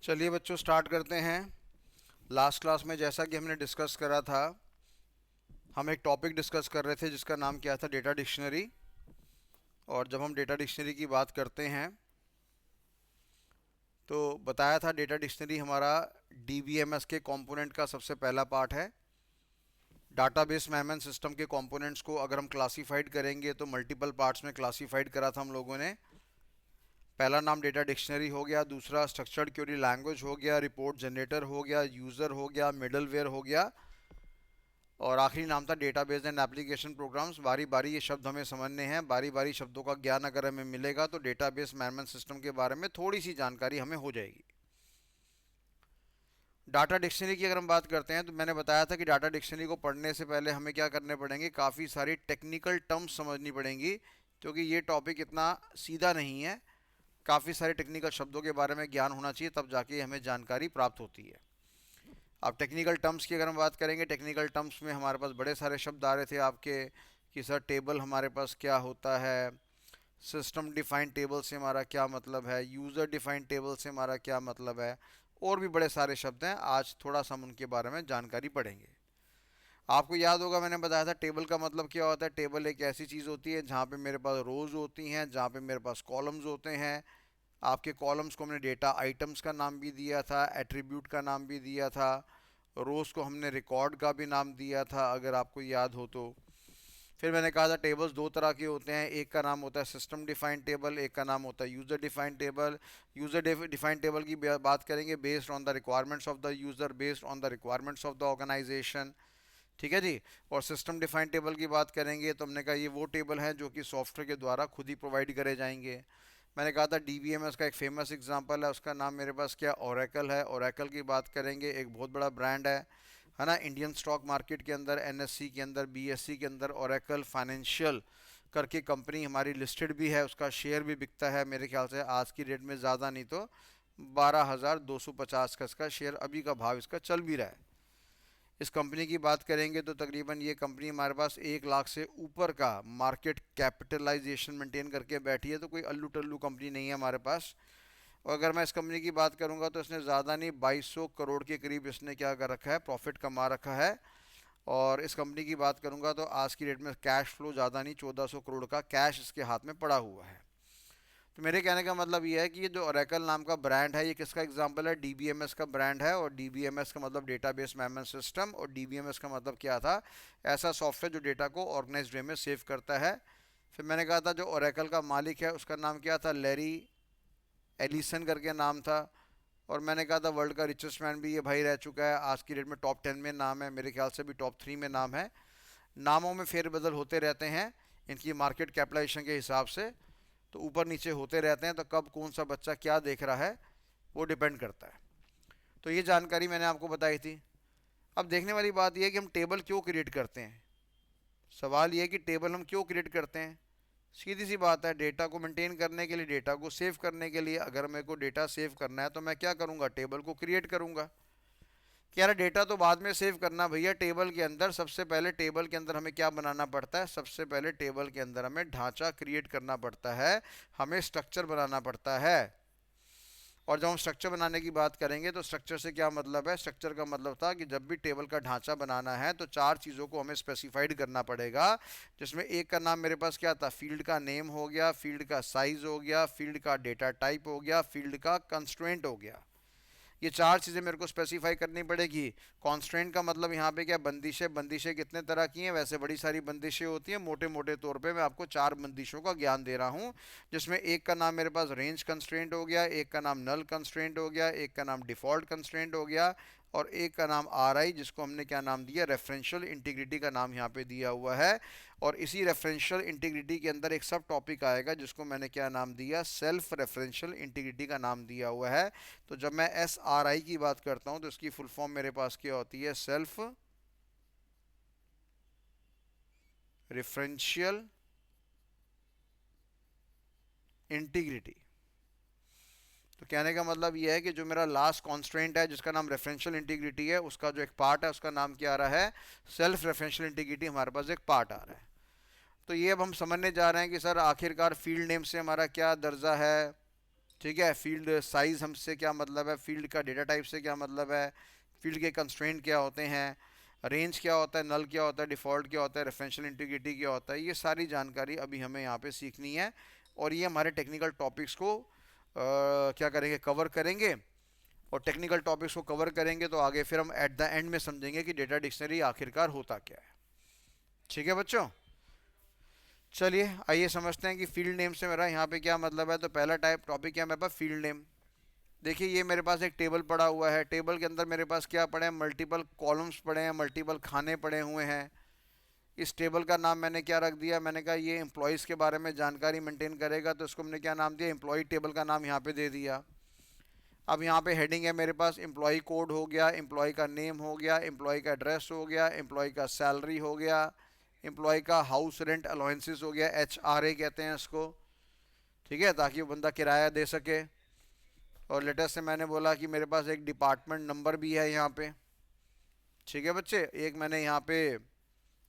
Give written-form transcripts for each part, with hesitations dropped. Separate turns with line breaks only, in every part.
चलिए बच्चों स्टार्ट करते हैं। लास्ट क्लास में जैसा कि हमने डिस्कस करा था, हम एक टॉपिक डिस्कस कर रहे थे जिसका नाम क्या था, डेटा डिक्शनरी। और जब हम डेटा डिक्शनरी की बात करते हैं तो बताया था डेटा डिक्शनरी हमारा डीबीएमएस के कंपोनेंट का सबसे पहला पार्ट है। डाटाबेस मैनेजमेंट सिस्टम के कंपोनेंट्स को अगर हम क्लासीफाइड करेंगे तो मल्टीपल पार्ट्स में क्लासीफाइड करा था हम लोगों ने। पहला नाम डेटा डिक्शनरी हो गया, दूसरा स्ट्रक्चर्ड क्वेरी लैंग्वेज हो गया, रिपोर्ट जनरेटर हो गया, यूज़र हो गया, मिडलवेयर हो गया, और आखिरी नाम था डेटाबेस एंड एप्लीकेशन प्रोग्राम्स। बारी बारी ये शब्द हमें समझने हैं, बारी बारी शब्दों का ज्ञान अगर हमें मिलेगा तो डेटाबेस मैनेजमेंट सिस्टम के बारे में थोड़ी सी जानकारी हमें हो जाएगी। डाटा डिक्शनरी की अगर हम बात करते हैं तो मैंने बताया था कि डाटा डिक्शनरी को पढ़ने से पहले हमें क्या करने पड़ेंगे, काफ़ी सारी टेक्निकल टर्म्स समझनी पड़ेंगी, क्योंकि ये टॉपिक इतना सीधा नहीं है। काफ़ी सारे टेक्निकल शब्दों के बारे में ज्ञान होना चाहिए, तब जाके हमें जानकारी प्राप्त होती है। अब टेक्निकल टर्म्स की अगर हम बात करेंगे, टेक्निकल टर्म्स में हमारे पास बड़े सारे शब्द आ रहे थे आपके कि सर टेबल हमारे पास क्या होता है, सिस्टम डिफाइंड टेबल से हमारा क्या मतलब है, यूज़र डिफाइंड टेबल से हमारा क्या मतलब है, और भी बड़े सारे शब्द हैं। आज थोड़ा सा हम उनके बारे में जानकारी पढ़ेंगे। आपको याद होगा मैंने बताया था टेबल का मतलब क्या होता है। टेबल एक ऐसी चीज़ होती है जहाँ पे मेरे पास रोज़ होती हैं, जहाँ पे मेरे पास कॉलम्स होते हैं। आपके कॉलम्स को हमने डेटा आइटम्स का नाम भी दिया था, एट्रीब्यूट का नाम भी दिया था, रोज़ को हमने रिकॉर्ड का भी नाम दिया था अगर आपको याद हो तो। फिर मैंने कहा था टेबल्स दो तरह के होते हैं, एक का नाम होता है सिस्टम डिफाइंड टेबल, एक का नाम होता है user defined table. User defined table की बात करेंगे based on the requirements of the user, based on the requirements of the organisation. ठीक है जी। और सिस्टम डिफाइंड टेबल की बात करेंगे तो हमने कहा ये वो टेबल हैं जो कि सॉफ्टवेयर के द्वारा खुद ही प्रोवाइड करे जाएंगे। मैंने कहा था डीबीएमएस का एक फेमस एग्जांपल है, उसका नाम मेरे पास क्या, ओरेकल है। ओरेकल की बात करेंगे, एक बहुत बड़ा ब्रांड है ना। इंडियन स्टॉक मार्केट के अंदर, एनएससी के अंदर, बीएससी के अंदर ओरेकल फाइनेंशियल करके कंपनी हमारी लिस्टेड भी है, उसका शेयर भी बिकता है। मेरे ख्याल से आज की डेट में ज़्यादा नहीं तो 12,250 का इसका शेयर अभी का भाव इसका चल भी रहा है। इस कंपनी की बात करेंगे तो तकरीबन ये कंपनी हमारे पास 1 लाख से ऊपर का मार्केट कैपिटलाइजेशन मेंटेन करके बैठी है, तो कोई अल्लू टल्लू कंपनी नहीं है हमारे पास। और अगर मैं इस कंपनी की बात करूंगा तो इसने ज़्यादा नहीं 2200 करोड़ के करीब इसने क्या कर रखा है, प्रॉफिट कमा रखा है। और इस कंपनी की बात करूंगा तो आज की डेट में कैश फ्लो ज़्यादा नहीं 1400 करोड़ का कैश इसके हाथ में पड़ा हुआ है। तो मेरे कहने का मतलब ये है कि ये जो ओरेकल नाम का ब्रांड है ये किसका एग्जांपल है, डीबीएमएस का ब्रांड है। और डीबीएमएस का मतलब डेटाबेस मैनेजमेंट सिस्टम, और डीबीएमएस का मतलब क्या था, ऐसा सॉफ्टवेयर जो डेटा को ऑर्गेनाइज्ड वे में सेव करता है। फिर मैंने कहा था जो ओरेकल का मालिक है उसका नाम क्या था, लैरी एलिसन करके नाम था। और मैंने कहा था वर्ल्ड का रिचेस्ट मैन भी ये भाई रह चुका है, आज की डेट में टॉप 10 में नाम है, मेरे ख्याल से भी टॉप 3 में नाम है। नामों में फेरबदल होते रहते हैं इनकी मार्केट कैपिटलाइजेशन के हिसाब से, तो ऊपर नीचे होते रहते हैं, तो कब कौन सा बच्चा क्या देख रहा है वो डिपेंड करता है। तो ये जानकारी मैंने आपको बताई थी। अब देखने वाली बात यह है कि हम टेबल क्यों क्रिएट करते हैं। सवाल यह है कि टेबल हम क्यों क्रिएट करते हैं। सीधी सी बात है, डेटा को मेंटेन करने के लिए, डेटा को सेव करने के लिए। अगर मेरे को डेटा सेव करना है तो मैं क्या करूँगा, टेबल को क्रिएट करूँगा। कि यार डेटा तो बाद में सेव करना भैया, टेबल के अंदर सबसे पहले, टेबल के अंदर हमें क्या बनाना पड़ता है, सबसे पहले टेबल के अंदर हमें ढांचा क्रिएट करना पड़ता है, हमें स्ट्रक्चर बनाना पड़ता है। और जब हम स्ट्रक्चर बनाने की बात करेंगे तो स्ट्रक्चर से क्या मतलब है, स्ट्रक्चर का मतलब था कि जब भी टेबल का ढांचा बनाना है तो 4 चीज़ों को हमें स्पेसिफाइड करना पड़ेगा। जिसमें एक का नाम मेरे पास क्या था, फील्ड का नेम हो गया, फील्ड का साइज हो गया, फील्ड का डेटा टाइप हो गया, फील्ड का कंस्ट्रेंट हो गया। ये 4 चीज़ें मेरे को स्पेसिफाई करनी पड़ेगी। कॉन्स्ट्रेंट का मतलब यहाँ पे क्या, बंदिशें। बंदिशें कितने तरह की हैं, वैसे बड़ी सारी बंदिशें होती हैं, मोटे मोटे तौर पे मैं आपको 4 बंदिशों का ज्ञान दे रहा हूँ। जिसमें एक का नाम मेरे पास रेंज कंस्ट्रेंट हो गया, एक का नाम नल कंस्ट्रेंट हो गया, एक का नाम डिफ़ॉल्ट कंस्ट्रेंट हो गया, और एक का नाम आर आई, जिसको हमने क्या नाम दिया, रेफरेंशियल इंटीग्रिटी का नाम यहाँ पे दिया हुआ है। और इसी रेफरेंशियल इंटीग्रिटी के अंदर एक सब टॉपिक आएगा जिसको मैंने क्या नाम दिया, सेल्फ रेफरेंशियल इंटीग्रिटी का नाम दिया हुआ है। तो जब मैं एस आर आई की बात करता हूँ तो इसकी फुल फॉर्म मेरे पास क्या होती है, सेल्फ रेफरेंशियल इंटीग्रिटी। तो कहने का मतलब यह है कि जो मेरा लास्ट कॉन्स्ट्रेंट है जिसका नाम रेफरेंशियल इंटीग्रिटी है, उसका जो एक पार्ट है उसका नाम क्या आ रहा है, सेल्फ रेफरेंशियल इंटीग्रिटी हमारे पास एक पार्ट आ रहा है। तो ये अब हम समझने जा रहे हैं कि सर आखिरकार फील्ड नेम से हमारा क्या दर्जा है, ठीक है, फील्ड साइज हमसे क्या मतलब है, फील्ड का डेटा टाइप से क्या मतलब है, फील्ड के कंस्ट्रेंट क्या होते हैं, रेंज क्या होता है, नल क्या होता है, डिफ़ॉल्ट क्या होता है, रेफरेंशियल इंटीग्रिटी क्या होता है, ये सारी जानकारी अभी हमें यहाँ पे सीखनी है। और ये हमारे टेक्निकल टॉपिक्स को क्या करेंगे, कवर करेंगे। और टेक्निकल टॉपिक्स को कवर करेंगे तो आगे फिर हम एट द एंड में समझेंगे कि डेटा डिक्शनरी आखिरकार होता क्या है। ठीक है बच्चों, चलिए आइए समझते हैं कि फील्ड नेम से मेरा यहाँ पे क्या मतलब है। तो पहला टाइप टॉपिक क्या है मेरे पास, फील्ड नेम। देखिए ये मेरे पास एक टेबल पड़ा हुआ है, टेबल के अंदर मेरे पास क्या पड़े हैं, मल्टीपल कॉलम्स पड़े हैं, मल्टीपल खाने पड़े हुए हैं। इस टेबल का नाम मैंने क्या रख दिया, मैंने कहा ये एम्प्लॉयज़ के बारे में जानकारी मेंटेन करेगा, तो इसको हमने क्या नाम दिया, एम्प्लॉय टेबल का नाम यहाँ पे दे दिया। अब यहाँ पे हेडिंग है मेरे पास, एम्प्लॉय कोड हो गया, एम्प्लॉय का नेम हो गया, एम्प्लॉय का एड्रेस हो गया, एम्प्लॉय का सैलरी हो गया, एम्प्लॉय का हाउस रेंट अलाउंसेस हो गया, HRA कहते हैं इसको। ठीक है, ताकि वो बंदा किराया दे सके। और लेटेस्ट से मैंने बोला कि मेरे पास एक डिपार्टमेंट नंबर भी है यहाँ पे। ठीक है बच्चे, एक मैंने यहाँ पे,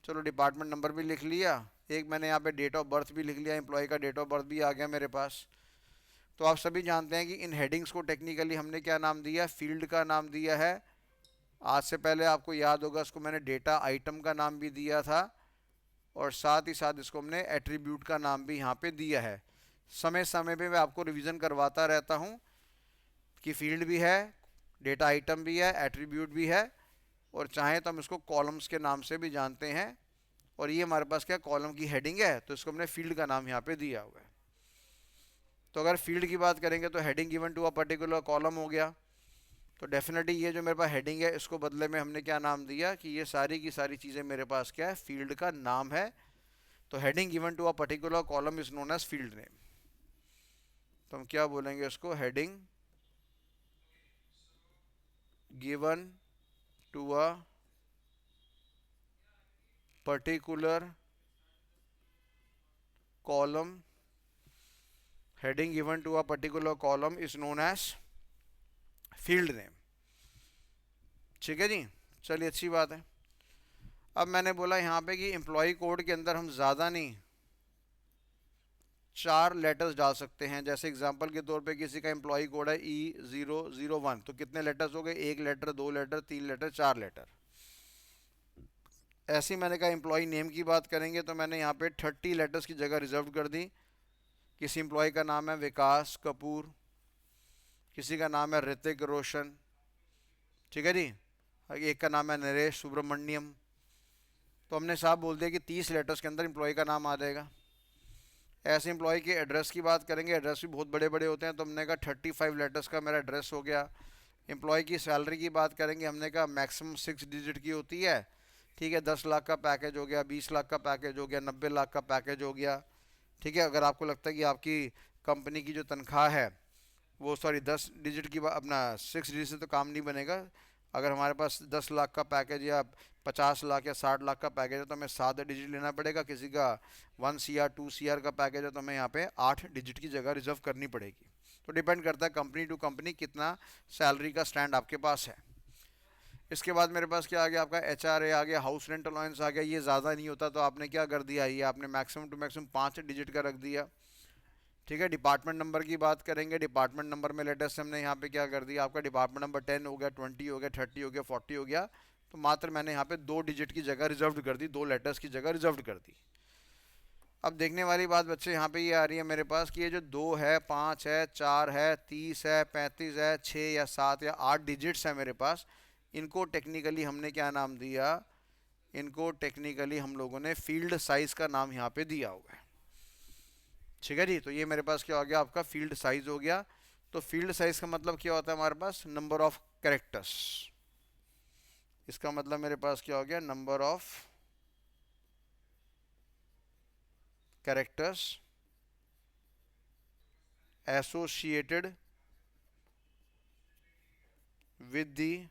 चलो डिपार्टमेंट नंबर भी लिख लिया, एक मैंने यहाँ पे डेट ऑफ बर्थ भी लिख लिया, एम्प्लॉय का डेट ऑफ बर्थ भी आ गया मेरे पास। तो आप सभी जानते हैं कि इन हेडिंग्स को टेक्निकली हमने क्या नाम दिया, फील्ड का नाम दिया है। आज से पहले आपको याद होगा इसको मैंने डेटा आइटम का नाम भी दिया था, और साथ ही साथ इसको हमने एट्रीब्यूट का नाम भी यहाँ पे दिया है। समय समय पे मैं आपको रिवीजन करवाता रहता हूँ कि फील्ड भी है, डेटा आइटम भी है, एट्रीब्यूट भी है, और चाहे तो हम इसको कॉलम्स के नाम से भी जानते हैं। और ये हमारे पास क्या कॉलम की हेडिंग है, तो इसको हमने फील्ड का नाम यहाँ पे दिया हुआ है। तो अगर फील्ड की बात करेंगे तो heading given to a particular column हो गया। तो डेफिनेटली ये जो मेरे पास हेडिंग है इसको बदले में हमने क्या नाम दिया कि ये सारी की सारी चीज़ें मेरे पास क्या है, फील्ड का नाम है। तो heading given to a particular column is known as field name. तो हम क्या बोलेंगे इसको, heading given to a particular column, heading given to a particular column is known as field name. ठीक है जी, चलिए अच्छी बात है। अब मैंने बोला यहाँ पे कि एम्प्लॉय कोड के अंदर हम ज़्यादा नहीं 4 लेटर्स डाल सकते हैं। जैसे एग्जांपल के तौर पे किसी का एम्प्लॉय कोड है E001, तो कितने लेटर्स हो गए, 1 लेटर, 2 लेटर, 3 लेटर, 4 लेटर। ऐसे ही मैंने कहा एम्प्लॉय नेम की बात करेंगे तो मैंने यहाँ पे 30 लेटर्स की जगह रिजर्व कर दी। किसी एम्प्लॉय का नाम है विकास कपूर, किसी का नाम है ऋतिक रोशन, ठीक है जी, एक का नाम है नरेश सुब्रमण्यम। तो हमने साहब बोल दिया कि 30 लेटर्स के अंदर एम्प्लॉय का नाम आ जाएगा। ऐसे एम्प्लॉय के एड्रेस की बात करेंगे, एड्रेस भी बहुत बड़े बड़े होते हैं, तो हमने कहा 35 लेटर्स का मेरा एड्रेस हो गया। एम्प्लॉय की सैलरी की बात करेंगे, हमने कहा मैक्सिमम 6 डिजिट की होती है। ठीक है, 10 लाख का पैकेज हो गया, 20 लाख का पैकेज हो गया, 90 लाख का पैकेज हो गया। ठीक है, अगर आपको लगता है कि आपकी कंपनी की जो तनख्वाह है वो सॉरी 10 डिजिट की अपना 6 डिजिट से तो काम नहीं बनेगा। अगर हमारे पास 10 लाख का पैकेज या 50 लाख या 60 लाख का पैकेज है तो हमें 7 डिजिट लेना पड़ेगा। किसी का 1 CR 2 CR का पैकेज है तो हमें यहाँ पे 8 डिजिट की जगह रिजर्व करनी पड़ेगी। तो डिपेंड करता है कंपनी टू कंपनी कितना सैलरी का स्टैंड आपके पास है। इसके बाद मेरे पास क्या आ गया, आपका HRA आ गया, हाउस रेंट अलाउंस आ गया। ये ज़्यादा नहीं होता तो आपने क्या कर दिया, ये आपने मैक्सिमम टू मैक्सिमम 5 डिजिट का रख दिया। ठीक है, डिपार्टमेंट नंबर की बात करेंगे, डिपार्टमेंट नंबर में लेटेस्ट हमने यहाँ पे क्या कर दिया, आपका डिपार्टमेंट नंबर 10 हो गया, 20 हो गया, 30 हो गया, 40 हो गया। तो मात्र मैंने यहाँ पे 2 डिजिट की जगह रिजर्व कर दी, 2 लेटर्स की जगह रिजर्व कर दी। अब देखने वाली बात बच्चे यहाँ पे ये आ रही है मेरे पास कि ये जो 2 है, 5 है, 4 है, 30 है, 35 है, 6 या 7 या 8 डिजिट्स है मेरे पास, इनको टेक्निकली हमने क्या नाम दिया, इनको टेक्निकली हम लोगों ने फील्ड साइज का नाम यहाँ पे दिया हुआ है। ठीक है जी, तो ये मेरे पास क्या हो गया, आपका फील्ड साइज हो गया। तो फील्ड साइज का मतलब क्या होता है हमारे पास, नंबर ऑफ कैरेक्टर्स। इसका मतलब मेरे पास क्या हो गया, number of characters associated with the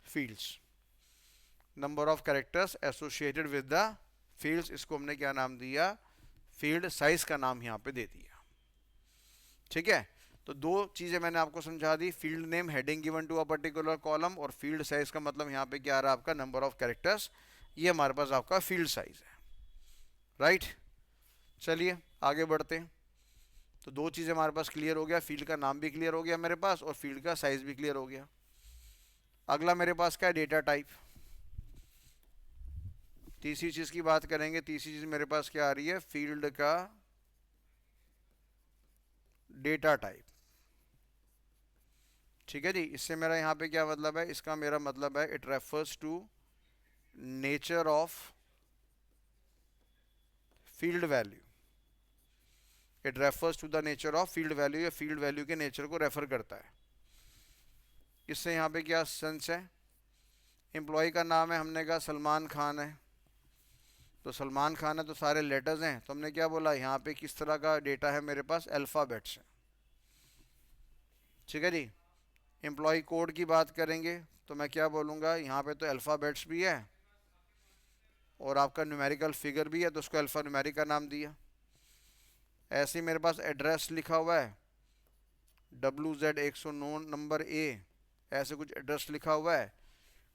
fields. Number of characters associated with the fields, इसको हमने क्या नाम दिया, फील्ड साइज का नाम यहाँ पे दे दिया। ठीक है, तो 2 चीज़ें मैंने आपको समझा दी, field name heading given to a particular column, और फील्ड साइज का मतलब यहाँ पे क्या आ रहा है आपका, नंबर ऑफ कैरेक्टर्स। ये हमारे पास आपका फील्ड साइज है। राइट, चलिए आगे बढ़ते हैं। तो दो चीज़ें हमारे पास क्लियर हो गया, फील्ड का नाम भी क्लियर हो गया मेरे पास और फील्ड का साइज भी क्लियर हो गया। अगला मेरे पास क्या है, डेटा टाइप। तीसरी चीज़ की बात करेंगे, तीसरी चीज़ मेरे पास क्या आ रही है, फील्ड का डेटा टाइप। ठीक है जी, इससे मेरा यहाँ पे क्या मतलब है, इसका मेरा मतलब है it refers to nature of field value. It refers to the nature of field value, या फील्ड वैल्यू के नेचर को रेफर करता है। इससे यहाँ पे क्या सेंस है, एम्प्लॉय का नाम है, हमने कहा सलमान खान है, तो सलमान खान है तो सारे लेटर्स हैं, तो हमने क्या बोला यहाँ पे किस तरह का डेटा है मेरे पास, अल्फ़ाबेट्स है। ठीक है जी। एम्प्लॉय कोड की बात करेंगे तो मैं क्या बोलूँगा, यहाँ पे तो अल्फ़ाबेट्स भी है और आपका न्यूमेरिकल फिगर भी है, तो उसको अल्फ़ा न्यूमेरिक का नाम दिया। ऐसे ही मेरे पास एड्रेस लिखा हुआ है, WZ109 नंबर ए, ऐसे कुछ एड्रेस लिखा हुआ है,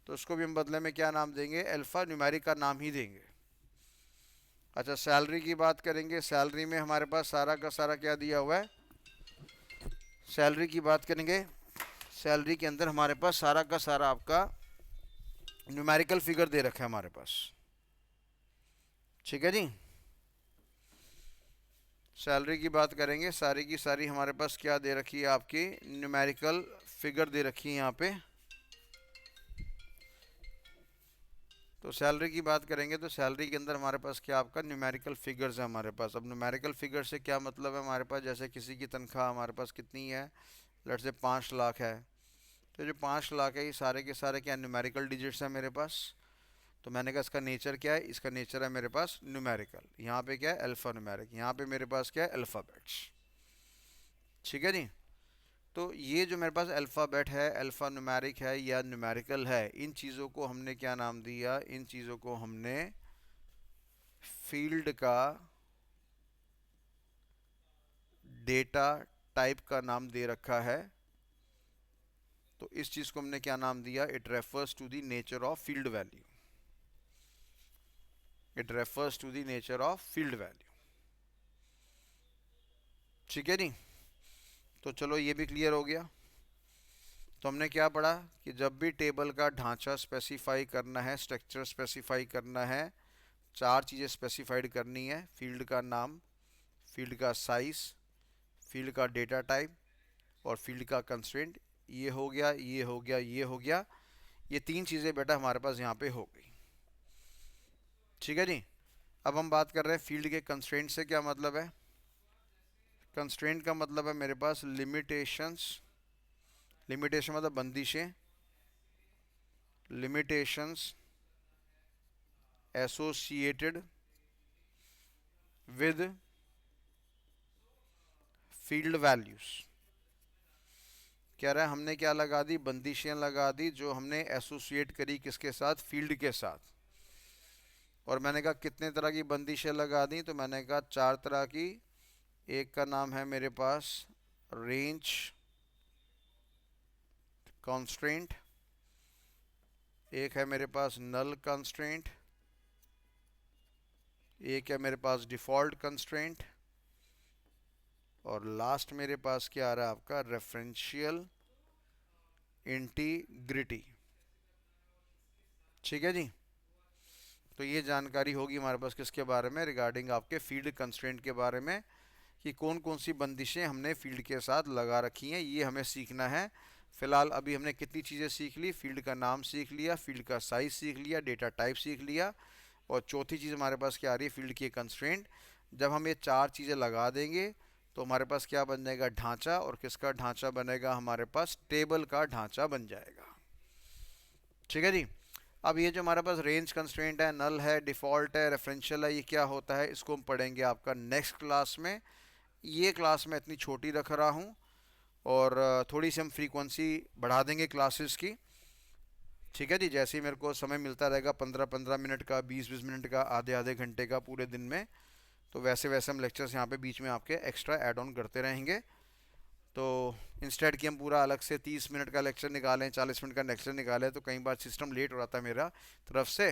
तो उसको भी हम बदले में क्या नाम देंगे, अल्फ़ा न्यूमेरिक का नाम ही देंगे। अच्छा, सैलरी की बात करेंगे, सैलरी में हमारे पास सारा का सारा क्या दिया हुआ है, सैलरी की बात करेंगे, सैलरी के अंदर हमारे पास सारा का सारा आपका न्यूमेरिकल फिगर दे रखा है हमारे पास। ठीक है जी। सैलरी की बात करेंगे, सारी की सारी हमारे पास क्या दे रखी है, आपकी न्यूमेरिकल फिगर दे रखी है यहाँ पे। तो सैलरी की बात करेंगे तो सैलरी के अंदर हमारे पास क्या आपका न्यूमेरिकल फिगर्स है हमारे पास। अब न्यूमेरिकल फिगर से क्या मतलब है हमारे पास, जैसे किसी की तनख्वाह हमारे पास कितनी है, लेट से 5 लाख है, तो जो 5 लाख है ये सारे के सारे क्या न्यूमेरिकल डिजिट्स हैं मेरे पास। तो मैंने कहा इसका नेचर क्या है, इसका नेचर है मेरे पास न्यूमेरिकल। यहाँ पे क्या है, अल्फ़ा न्यूमेरिक, यहाँ पे मेरे पास क्या है, अल्फ़ाबेट्स। ठीक है जी। तो ये जो मेरे पास अल्फ़ाबेट है, अल्फ़ा न्यूमेरिक है या न्यूमेरिकल है, इन चीज़ों को हमने क्या नाम दिया, इन चीज़ों को हमने फील्ड का डेटा टाइप का नाम दे रखा है। तो इस चीज़ को हमने क्या नाम दिया, it refers to the nature of field value. It refers to the nature of field value. ठीक है जी। तो चलो ये भी क्लियर हो गया। तो हमने क्या पढ़ा कि जब भी टेबल का ढांचा स्पेसिफाई करना है, स्ट्रक्चर स्पेसिफाई करना है, चार चीज़ें स्पेसिफाइड करनी है, फील्ड का नाम, फील्ड का साइज, फील्ड का डेटा टाइप और फील्ड का कंस्ट्रेंट। ये हो गया, ये हो गया, ये हो गया, ये तीन चीज़ें बेटा हमारे पास यहाँ पे हो गई। ठीक है जी। अब हम बात कर रहे हैं फील्ड के कंस्ट्रेंट से क्या मतलब है। कंस्ट्रेंट का मतलब है मेरे पास लिमिटेशंस, लिमिटेशन मतलब बंदिशें, limitations associated with field values. कह रहा है हमने क्या लगा दी, बंदिशें लगा दी जो हमने एसोसिएट करी किसके साथ, फील्ड के साथ। और मैंने कहा कितने तरह की बंदिशें लगा दी, तो मैंने कहा चार तरह की। एक का नाम है मेरे पास रेंज कॉन्स्ट्रेंट, एक है मेरे पास नल कंस्ट्रेंट, एक है मेरे पास डिफ़ॉल्ट कंस्ट्रेंट, और लास्ट मेरे पास क्या आ रहा है आपका, रेफरेंशियल इंटीग्रिटी। ठीक है जी। तो ये जानकारी होगी हमारे पास किसके बारे में, रिगार्डिंग आपके फील्ड कंस्ट्रेंट के बारे में, कि कौन कौन सी बंदिशें हमने फील्ड के साथ लगा रखी हैं, ये हमें सीखना है। फिलहाल अभी हमने कितनी चीज़ें सीख ली, फील्ड का नाम सीख लिया, फील्ड का साइज सीख लिया, डेटा टाइप सीख लिया, और चौथी चीज़ हमारे पास क्या आ रही है, फील्ड की कंस्ट्रेंट। जब हम ये चार चीज़ें लगा देंगे तो हमारे पास क्या बन जाएगा, ढांचा, और किसका ढांचा बनेगा, हमारे पास टेबल का ढांचा बन जाएगा। ठीक है जी। अब ये जो हमारे पास रेंज कंस्ट्रेंट है, नल है, डिफ़ॉल्ट है, रेफरेंशियल है, ये क्या होता है, इसको हम पढ़ेंगे आपका नेक्स्ट क्लास में। ये क्लास मैं इतनी छोटी रख रहा हूँ, और थोड़ी सी हम फ्रीक्वेंसी बढ़ा देंगे क्लासेस की। ठीक है जी। जैसे ही मेरे को समय मिलता रहेगा, 15-15 मिनट का, 20-20 मिनट का, आधे आधे घंटे का पूरे दिन में, तो वैसे वैसे हम लेक्चर्स यहाँ पे बीच में आपके एक्स्ट्रा ऐड ऑन करते रहेंगे। तो इंस्टेड कि हम पूरा अलग से 30 मिनट का लेक्चर निकालें, 40 मिनट का लेक्चर निकालें, तो कई बार सिस्टम लेट हो रहा था मेरा तरफ से।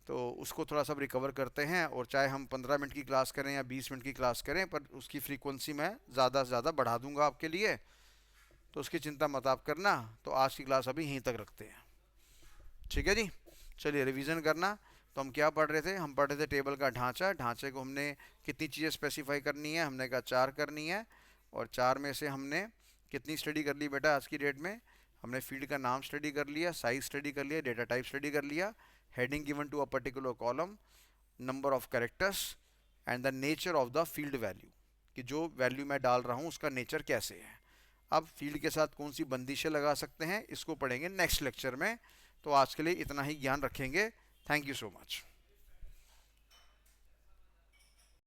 तो उसको थोड़ा सा रिकवर करते हैं, और चाहे हम 15 मिनट की क्लास करें या 20 मिनट की क्लास करें, पर उसकी फ्रीक्वेंसी मैं ज़्यादा से ज़्यादा बढ़ा दूंगा आपके लिए, तो उसकी चिंता मत आप करना। तो आज की क्लास अभी यहीं तक रखते हैं, ठीक है जी। चलिए रिवीजन करना। तो हम क्या पढ़ रहे थे, हम पढ़ रहे थे टेबल का ढांचा। ढांचे को हमने कितनी चीज़ें स्पेसिफाई करनी है, हमने कहा 4 करनी है। और 4 में से हमने कितनी स्टडी कर ली बेटा आज की डेट में, हमने फील्ड का नाम स्टडी कर लिया, साइज स्टडी कर लिया, डेटा टाइप स्टडी कर लिया, heading given to a particular column, number of characters and the nature of the field value, कि जो वैल्यू मैं डाल रहा हूँ उसका नेचर कैसे है। अब फील्ड के साथ कौन सी बंदिशें लगा सकते हैं, इसको पढ़ेंगे नेक्स्ट लेक्चर में। तो आज के लिए इतना ही ज्ञान रखेंगे। Thank you so much.